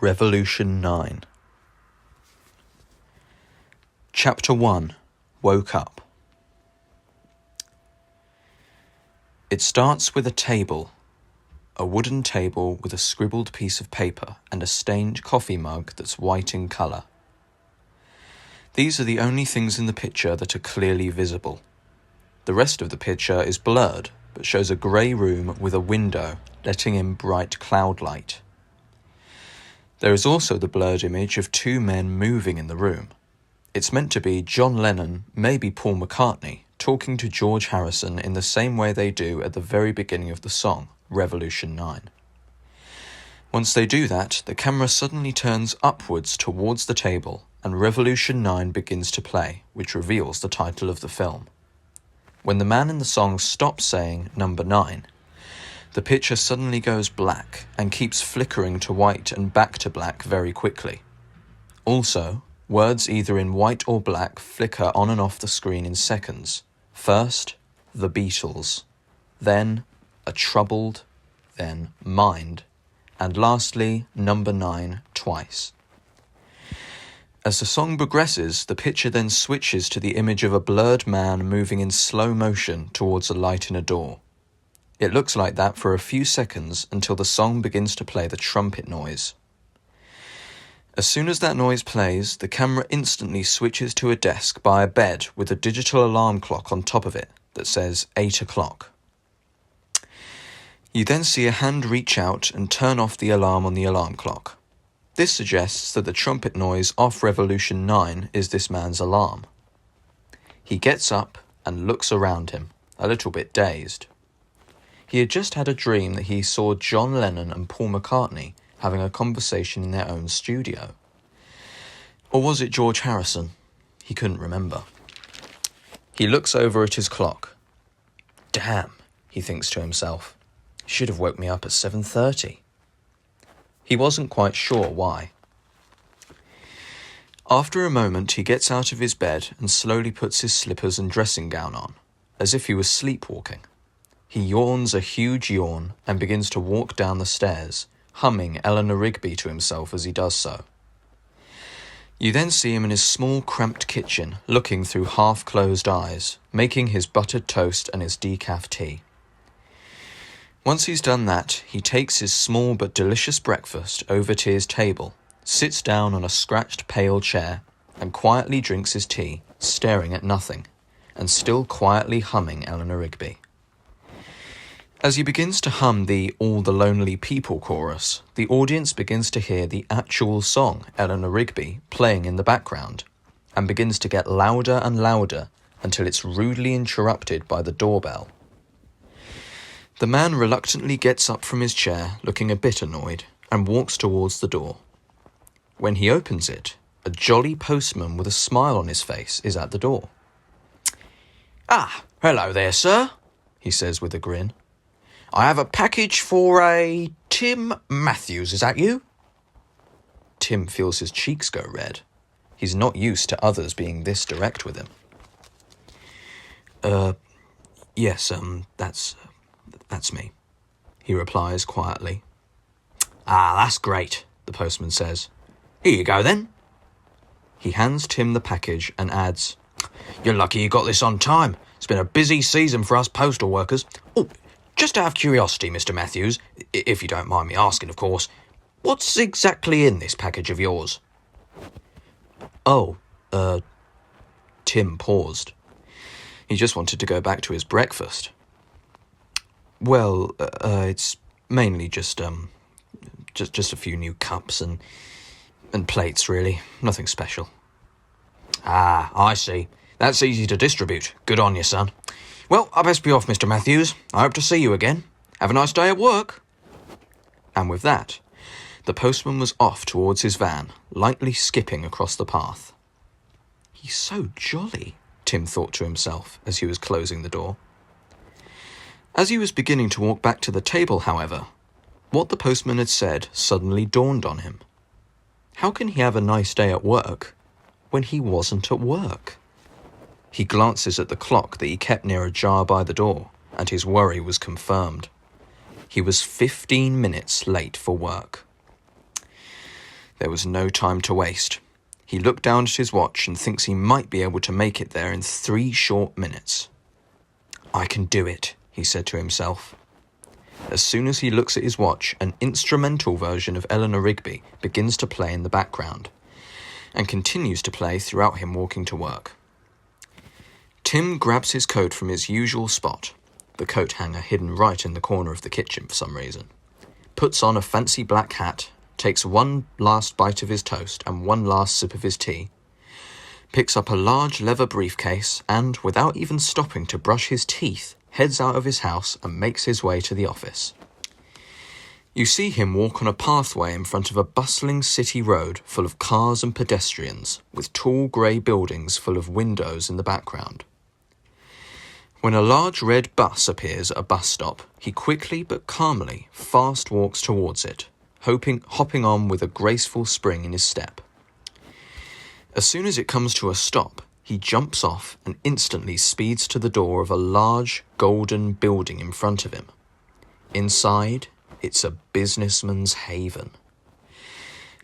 Revolution 9. Chapter 1. Woke Up. It starts with a table. A wooden table with a scribbled piece of paper and a stained coffee mug that's white in colour. These are the only things in the picture that are clearly visible. The rest of the picture is blurred, but shows a grey room with a window letting in bright cloud light. There is also the blurred image of two men moving in the room. It's meant to be John Lennon, maybe Paul McCartney, talking to George Harrison in the same way they do at the very beginning of the song, Revolution 9. Once they do that, the camera suddenly turns upwards towards the table and Revolution 9 begins to play, which reveals the title of the film. When the man in the song stops saying number 9, the picture suddenly goes black and keeps flickering to white and back to black very quickly. Also, words either in white or black flicker on and off the screen in seconds. First, the Beatles, then a troubled, then mind, and lastly, number 9 twice. As the song progresses, the picture then switches to the image of a blurred man moving in slow motion towards a light in a door. It looks like that for a few seconds until the song begins to play the trumpet noise. As soon as that noise plays, the camera instantly switches to a desk by a bed with a digital alarm clock on top of it that says 8 o'clock. You then see a hand reach out and turn off the alarm on the alarm clock. This suggests that the trumpet noise off Revolution 9 is this man's alarm. He gets up and looks around him, a little bit dazed. He had just had a dream that he saw John Lennon and Paul McCartney having a conversation in their own studio. Or was it George Harrison? He couldn't remember. He looks over at his clock. Damn, he thinks to himself. Should have woke me up at 7:30. He wasn't quite sure why. After a moment, he gets out of his bed and slowly puts his slippers and dressing gown on, as if he was sleepwalking. He yawns a huge yawn and begins to walk down the stairs, humming Eleanor Rigby to himself as he does so. You then see him in his small, cramped kitchen, looking through half-closed eyes, making his buttered toast and his decaf tea. Once he's done that, he takes his small but delicious breakfast over to his table, sits down on a scratched pale chair, and quietly drinks his tea, staring at nothing, and still quietly humming Eleanor Rigby. As he begins to hum the All the Lonely People chorus, the audience begins to hear the actual song, Eleanor Rigby, playing in the background, and begins to get louder and louder until it's rudely interrupted by the doorbell. The man reluctantly gets up from his chair, looking a bit annoyed, and walks towards the door. When he opens it, a jolly postman with a smile on his face is at the door. "Ah, hello there, sir," he says with a grin. "I have a package for a Tim Matthews, is that you?" Tim feels his cheeks go red. He's not used to others being this direct with him. Yes, that's me," he replies quietly. "Ah, that's great," the postman says. "Here you go then." He hands Tim the package and adds, "You're lucky you got this on time. It's been a busy season for us postal workers. Oh, just out of curiosity, Mr. Matthews, if you don't mind me asking, of course, what's exactly in this package of yours?" Tim paused. He just wanted to go back to his breakfast. "Well, it's mainly just a few new cups and plates, really. Nothing special." "Ah, I see. That's easy to distribute. Good on you, son. Well, I best be off, Mr. Matthews. I hope to see you again. Have a nice day at work." And with that, the postman was off towards his van, lightly skipping across the path. "He's so jolly," Tim thought to himself as he was closing the door. As he was beginning to walk back to the table, however, what the postman had said suddenly dawned on him. How can he have a nice day at work when he wasn't at work? He glances at the clock that he kept near a jar by the door, and his worry was confirmed. He was 15 minutes late for work. There was no time to waste. He looked down at his watch and thinks he might be able to make it there in 3 short minutes. "I can do it," he said to himself. As soon as he looks at his watch, an instrumental version of Eleanor Rigby begins to play in the background, and continues to play throughout him walking to work. Tim grabs his coat from his usual spot, the coat hanger hidden right in the corner of the kitchen for some reason, puts on a fancy black hat, takes one last bite of his toast and one last sip of his tea, picks up a large leather briefcase and, without even stopping to brush his teeth, heads out of his house and makes his way to the office. You see him walk on a pathway in front of a bustling city road full of cars and pedestrians, with tall grey buildings full of windows in the background. When a large red bus appears at a bus stop, he quickly but calmly fast walks towards it, hopping on with a graceful spring in his step. As soon as it comes to a stop, he jumps off and instantly speeds to the door of a large golden building in front of him. Inside, it's a businessman's haven.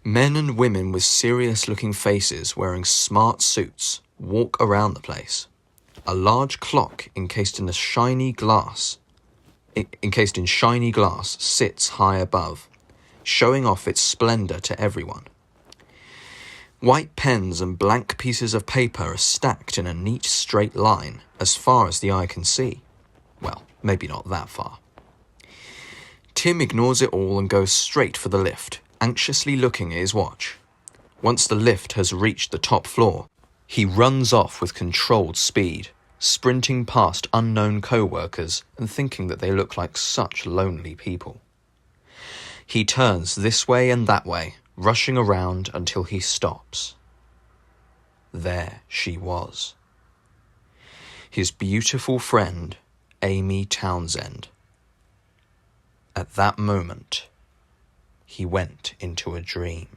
Men and women with serious-looking faces wearing smart suits walk around the place. A large clock encased in shiny glass sits high above, showing off its splendor to everyone. White pens and blank pieces of paper are stacked in a neat straight line as far as the eye can see. Well, maybe not that far. Tim ignores it all and goes straight for the lift, anxiously looking at his watch. Once the lift has reached the top floor, he runs off with controlled speed, sprinting past unknown co-workers and thinking that they look like such lonely people. He turns this way and that way, rushing around until he stops. There she was. His beautiful friend, Amy Townsend. At that moment, he went into a dream.